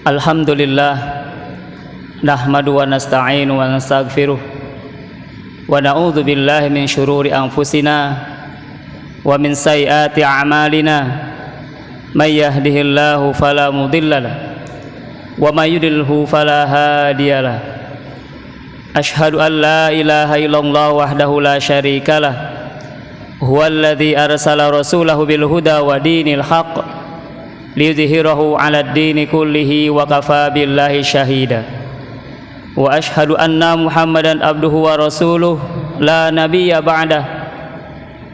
Alhamdulillah nahmadu wa nasta'inu wa nastaghfiruh wa na'udzu billahi min syururi anfusina wa min sayyiati a'malina may yahdihillahu fala mudhillalah wa may yudlilhu fala hadiyalah. Asyhadu an la ilaha illallah wahdahu la syarikalah huwallazi arsala rasulahu bil huda wa dinil haqq liyudhhirahu 'alad dini kullihi wa kafaa billahi syahida. Wa asyhadu anna Muhammadan abduhu wa rasuluh la nabiyya ba'dah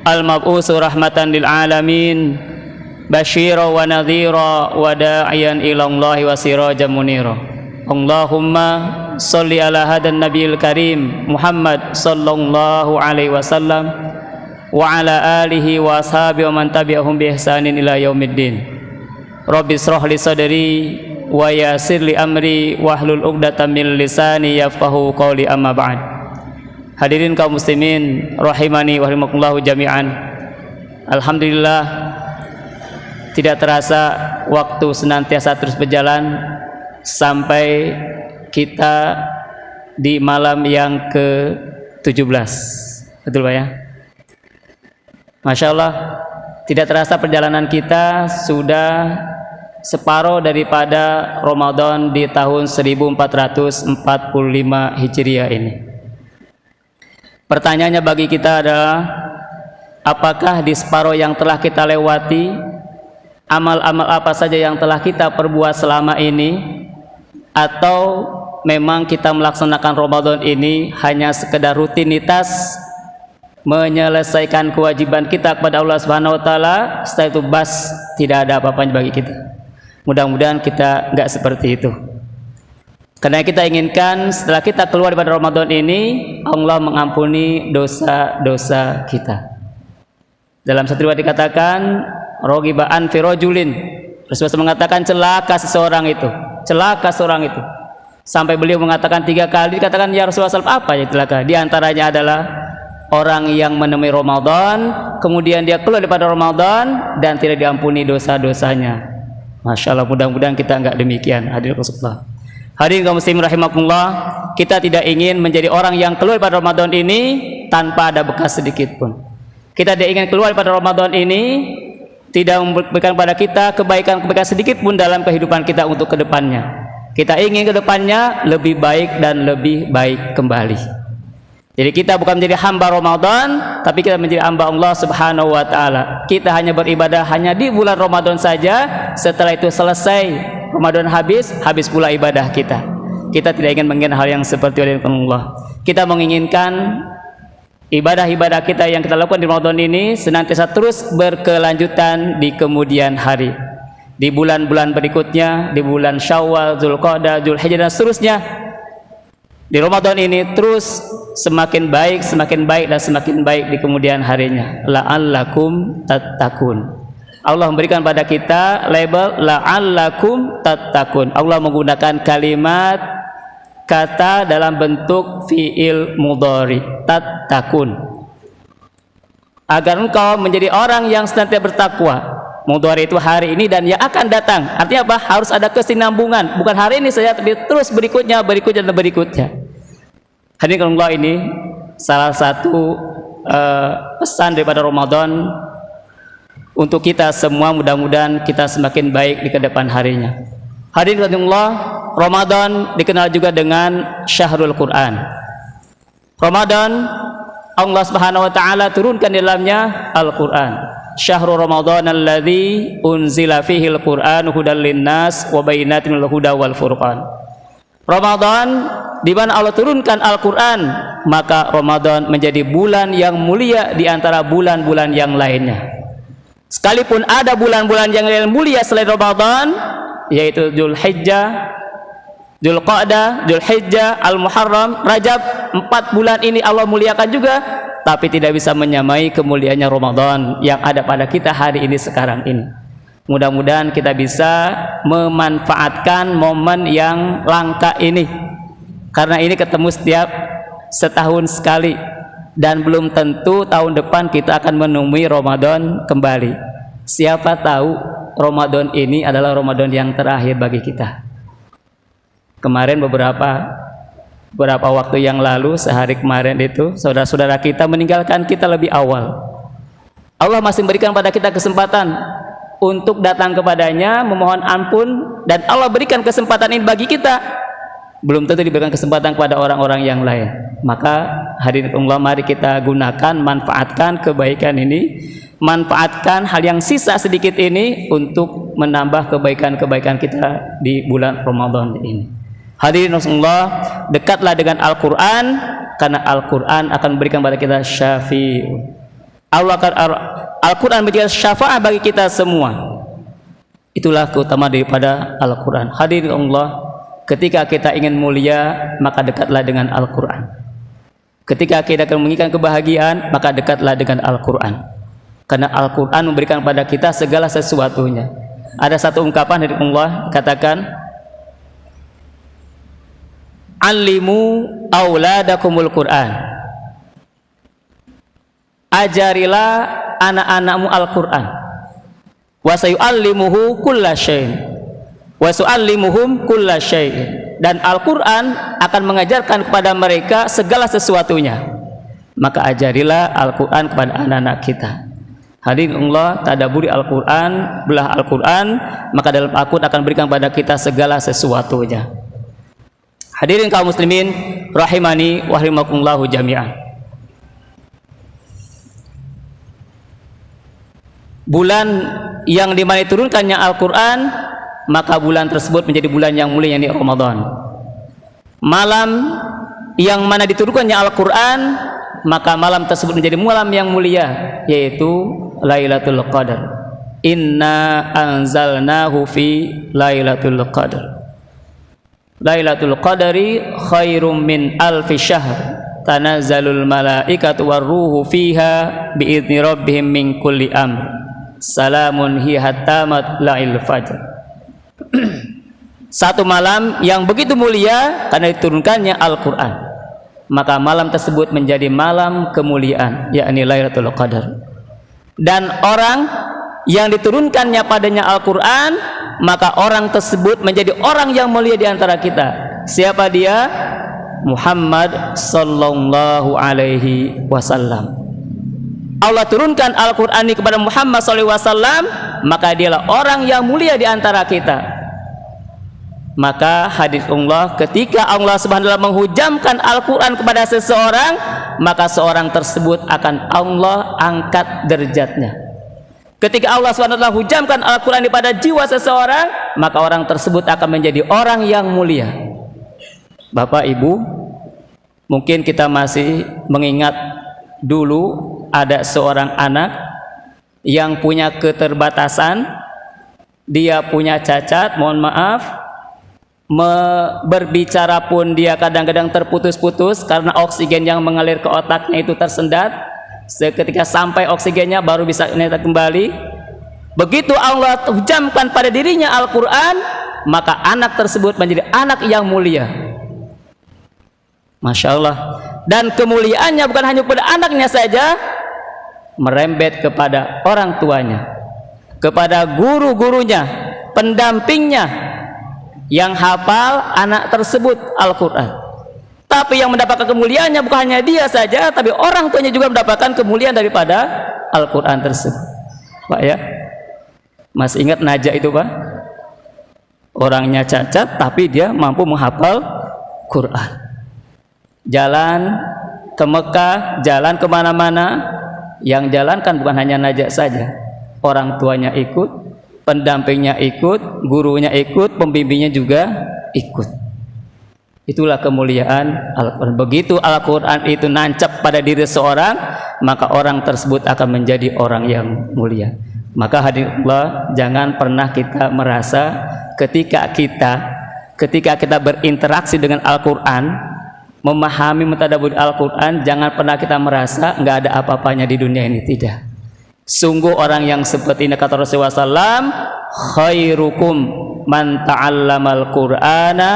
al-mab'usu rahmatan lil alamin basyira wa nadhira wa da'iyan ila Allahi wa sirajan munira. Allahumma sholli ala hadan nabiyil karim Muhammad sallallahu alaihi wasallam wa ala alihi wa ashabihi wa man tabi'ahum bi ihsanin ila yaumiddin. Rabbi shrah li sadri wa yassir li amri wahlul 'uqdatam min lisani yafqahu qawli, amma ba'd. Hadirin kaum muslimin rahimani wa rahimakumullah jami'an. Alhamdulillah, tidak terasa waktu senantiasa terus berjalan sampai kita di malam yang ke-17. Betul Pak ya? Masya Allah, tidak terasa perjalanan kita sudah separuh daripada Ramadan di tahun 1445 Hijriah ini. Pertanyaannya bagi kita adalah, apakah di separuh yang telah kita lewati, amal-amal apa saja yang telah kita perbuat selama ini, atau memang kita melaksanakan Ramadan ini hanya sekedar rutinitas menyelesaikan kewajiban kita kepada Allah Subhanahu wa taala, setelah itu bas, tidak ada apa-apanya bagi kita. Mudah-mudahan kita enggak seperti itu. Karena kita inginkan setelah kita keluar daripada Ramadan ini, Allah mengampuni dosa-dosa kita. Dalam satu riwayat dikatakan, rogiba an fi rajulin, Rasulullah mengatakan celaka seseorang itu, celaka seorang itu. Sampai beliau mengatakan 3 kali, dikatakan ya Rasulullah, apa yang celaka? Di antaranya adalah orang yang menemui Ramadan, kemudian dia keluar daripada Ramadan dan tidak diampuni dosa-dosanya. Masya Allah, mudah-mudahan kita enggak demikian. Hadirin Rasulullah, hadirin kaum muslimin rahimakumullah, kita tidak ingin menjadi orang yang keluar pada Ramadan ini tanpa ada bekas sedikit pun. Kita tidak ingin keluar pada Ramadan ini tidak memberikan pada kita kebaikan-kebaikan sedikit pun dalam kehidupan kita untuk kedepannya. Kita ingin kedepannya lebih baik dan lebih baik kembali. Jadi kita bukan menjadi hamba Ramadan, tapi kita menjadi hamba Allah Subhanahu wa taala. Kita hanya beribadah hanya di bulan Ramadan saja. Setelah itu selesai Ramadan habis pula ibadah kita. Kita tidak ingin menginginkan hal yang seperti itu Allah. Kita menginginkan ibadah-ibadah kita yang kita lakukan di Ramadan ini senantiasa terus berkelanjutan di kemudian hari. Di bulan-bulan berikutnya, di bulan Syawal, Dzulqa'dah, Dzulhijjah dan seterusnya. Di Ramadan ini terus semakin baik dan semakin baik di kemudian harinya. La'allakum tattaqun. Allah memberikan pada kita label la'allakum tattaqun. Allah menggunakan kalimat kata dalam bentuk fi'il mudhari, tattaqun, agar engkau menjadi orang yang senantiasa bertakwa. Mudhari itu hari ini dan yang akan datang. Artinya apa? Harus ada kesinambungan. Bukan hari ini saja, tapi terus berikutnya dan berikutnya. Hadirin Allah, ini salah satu pesan daripada Ramadan untuk kita semua. Mudah-mudahan kita semakin baik di kedepan harinya. Hadirin Allah, Ramadan dikenal juga dengan Syahrul Quran. Ramadan Allah Subhanahu wa taala turunkan di dalamnya Al-Quran. Syahrul Ramadan alladzi unzila fihi al-Quran hudal linnas wa bayyinatin minal huda wal furqan. Ramadan di mana Allah turunkan Al-Quran, maka Ramadan menjadi bulan yang mulia di antara bulan-bulan yang lainnya. Sekalipun ada bulan-bulan yang lain mulia selain Ramadan, yaitu Dzulhijjah, Dzulqa'dah, Dzulhijjah, Al-Muharram, Rajab, 4 bulan ini Allah muliakan juga, tapi tidak bisa menyamai kemuliaannya Ramadan yang ada pada kita hari ini sekarang ini. Mudah-mudahan kita bisa memanfaatkan momen yang langka ini, karena ini ketemu setiap setahun sekali dan belum tentu tahun depan kita akan menemui Ramadan kembali. Siapa tahu Ramadan ini adalah Ramadan yang terakhir bagi kita. Kemarin beberapa waktu yang lalu, sehari kemarin itu, saudara-saudara kita meninggalkan kita lebih awal. Allah masih memberikan pada kita kesempatan untuk datang kepadanya, memohon ampun, dan Allah berikan kesempatan ini bagi kita. Belum tentu diberikan kesempatan kepada orang-orang yang lain. Maka hadirin Allah, mari kita gunakan, manfaatkan kebaikan ini, manfaatkan hal yang sisa sedikit ini untuk menambah kebaikan-kebaikan kita di bulan Ramadan ini. Hadirin Allah, dekatlah dengan Al-Quran, karena Al-Quran akan memberikan kepada kita syafi'un. Al-Quran memberikan syafaat bagi kita semua. Itulah keutamaan daripada Al-Quran. Hadirin Allah, ketika kita ingin mulia, maka dekatlah dengan Al-Quran. Ketika kita akan menginginkan kebahagiaan, maka dekatlah dengan Al-Quran. Karena Al-Quran memberikan kepada kita segala sesuatunya. Ada satu ungkapan dari Allah, katakan, Alimu auladakumul Quran. Ajarilah anak-anakmu Al-Quran. Wa sayu'allimuhu kulla syai'in. Wa su'allimuhum kulla syai'in. Dan Al-Quran akan mengajarkan kepada mereka segala sesuatunya. Maka ajarilah Al-Quran kepada anak-anak kita. Hadirin Allah, tadaburi Al-Quran, belah Al-Quran, maka dalam Al-Quran akan berikan kepada kita segala sesuatunya. Hadirin kaum muslimin rahimani wa rahimakumullahu jami'an. Bulan yang dimana diturunkannya Al-Quran, maka bulan tersebut menjadi bulan yang mulia, yakni Ramadan. Malam yang mana diturunkannya Al-Quran, maka malam tersebut menjadi malam yang mulia, yaitu Lailatul Qadar. Inna anzalnahu fi Lailatul Qadar. Lailatul Qadari khairum min alfi syahr. Tanazzalul malaikatu warruhu fiha biizni rabbihim min kulli amr. Salamun hiya hatta matla'il fajr. Satu malam yang begitu mulia karena diturunkannya Al-Quran. Maka malam tersebut menjadi malam kemuliaan, yakni Lailatul Qadar. Dan orang yang diturunkannya padanya Al-Quran, maka orang tersebut menjadi orang yang mulia di antara kita. Siapa dia? Muhammad sallallahu alaihi wasallam. Allah turunkan Al-Quran ini kepada Muhammad sallallahu alaihi wasallam, maka dialah orang yang mulia di antara kita. Maka hadis Allah, ketika Allah Subhanahu wa taala menghujamkan Al-Quran kepada seseorang, maka seorang tersebut akan Allah angkat derajatnya. Ketika Allah SWT hujamkan Al-Quran pada jiwa seseorang, maka orang tersebut akan menjadi orang yang mulia. Bapak Ibu, mungkin kita masih mengingat dulu ada seorang anak yang punya keterbatasan, dia punya cacat, mohon maaf, berbicara pun dia kadang-kadang terputus-putus karena oksigen yang mengalir ke otaknya itu tersendat. Seketika sampai oksigennya baru bisa nyata kembali. Begitu Allah hujamkan pada dirinya Al-Quran, maka anak tersebut menjadi anak yang mulia. Masya Allah. Dan kemuliaannya bukan hanya pada anaknya saja, merembet kepada orang tuanya, kepada guru-gurunya, pendampingnya yang hafal anak tersebut Al-Quran. Tapi yang mendapatkan kemuliaannya bukan hanya dia saja, tapi orang tuanya juga mendapatkan kemuliaan daripada Al-Quran tersebut. Pak ya, masih ingat Najah itu Pak? Orangnya cacat tapi dia mampu menghafal Quran. Jalan ke Mekah, jalan kemana-mana, yang jalan kan bukan hanya Najah saja. Orang tuanya ikut, pendampingnya ikut, gurunya ikut, pembimbingnya juga ikut. Itulah kemuliaan Al-Quran. Begitu Al-Quran itu nancap pada diri seorang, maka orang tersebut akan menjadi orang yang mulia. Maka hadirin Allah, jangan pernah kita merasa ketika kita berinteraksi dengan Al-Quran, memahami mentadabbur Al-Quran, jangan pernah kita merasa nggak ada apa-apanya di dunia ini. Tidak. Sungguh orang yang seperti ini, kata Rasulullah SAW, khairukum man ta'allamal Qur'ana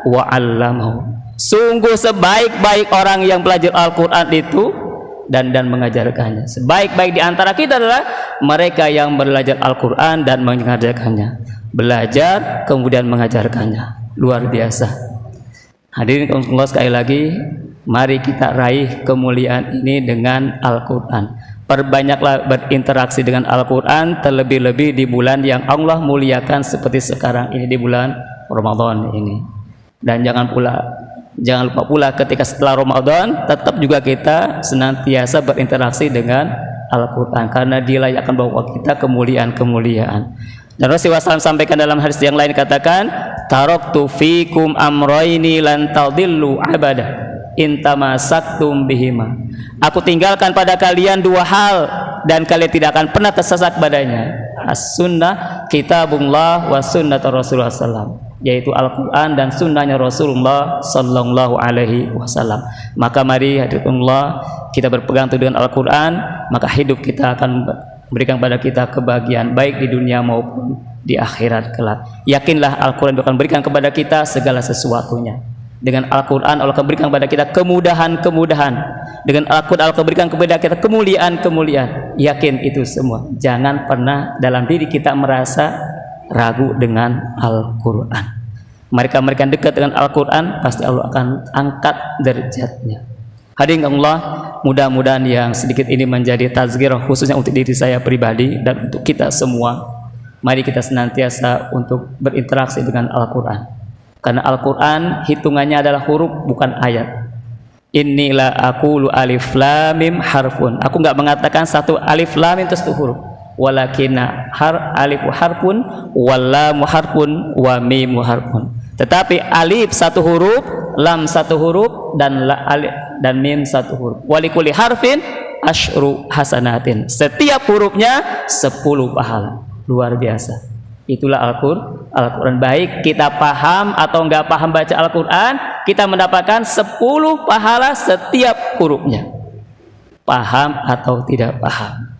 wa 'allamahu. Sungguh sebaik-baik orang yang belajar Al-Quran itu dan mengajarkannya. Sebaik-baik di antara kita adalah mereka yang belajar Al-Quran dan mengajarkannya. Belajar kemudian mengajarkannya. luar biasa. Hadirin Allah, sekali lagi mari kita raih kemuliaan ini dengan Al-Quran. Perbanyaklah berinteraksi dengan Al-Quran, terlebih-lebih di bulan yang Allah muliakan seperti sekarang ini, di bulan Ramadan ini. Dan jangan lupa pula ketika setelah Ramadan tetap juga kita senantiasa berinteraksi dengan Al-Quran, karena dia yang akan bawa kita kemuliaan-kemuliaan. Dan Rasulullah SAW sampaikan dalam hadis yang lain, katakan, taraktu fikum amroini lan tadillu abada intamasaktum bihima. Aku tinggalkan pada kalian dua hal dan kalian tidak akan pernah tersesat padanya. As-sunnah kitabullah wa sunnat Rasulullah SAW, yaitu Al-Quran dan sunnahnya Rasulullah Sallallahu Alaihi Wasallam. Maka mari hadiratullah kita berpegang teguh dengan Al-Quran, maka hidup kita akan berikan pada kita kebahagiaan baik di dunia maupun di akhirat kelak. Yakinlah Al-Quran akan berikan kepada kita segala sesuatunya. Dengan Al-Quran Allah akan berikan kepada kita kemudahan-kemudahan. Dengan Al-Quran Allah akan berikan kepada kita kemuliaan-kemuliaan. Yakin itu semua. Jangan pernah dalam diri kita merasa ragu dengan Al-Quran. Mereka dekat dengan Al-Quran, pasti Allah akan angkat derajatnya. Hadirin Allah, mudah-mudahan yang sedikit ini menjadi tazkirah khususnya untuk diri saya pribadi dan untuk kita semua. Mari kita senantiasa untuk berinteraksi dengan Al-Quran, karena Al-Quran hitungannya adalah huruf bukan ayat. Inilah aqulu alif lam mim harfun. Aku enggak mengatakan satu alif lam mim itu satu huruf. Walakina alifu harfun wal lam harfun wa mim harfun. Tetapi alif satu huruf, lam satu huruf, dan mim satu huruf. Walikuli harfin asyru hasanatin. Setiap hurufnya 10 pahala. Luar biasa. Itulah Al-Quran. Baik kita paham atau enggak paham baca Al-Quran, kita mendapatkan 10 pahala setiap hurufnya. Paham atau tidak paham.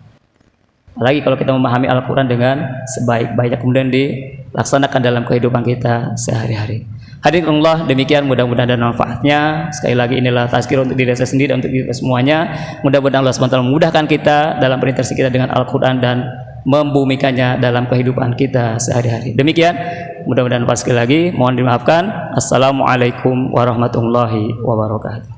Apalagi kalau kita memahami Al-Quran dengan sebaik-baiknya, kemudian dilaksanakan dalam kehidupan kita sehari-hari. Hadirin Allah, demikian mudah-mudahan ada manfaatnya. Sekali lagi inilah tazkirah untuk diri saya sendiri dan untuk kita semuanya. Mudah-mudahan Allah SWT memudahkan kita dalam berinteraksi kita dengan Al-Quran dan membumikannya dalam kehidupan kita sehari-hari. Demikian, mudah-mudahan sekali lagi mohon dimaafkan. Assalamualaikum warahmatullahi wabarakatuh.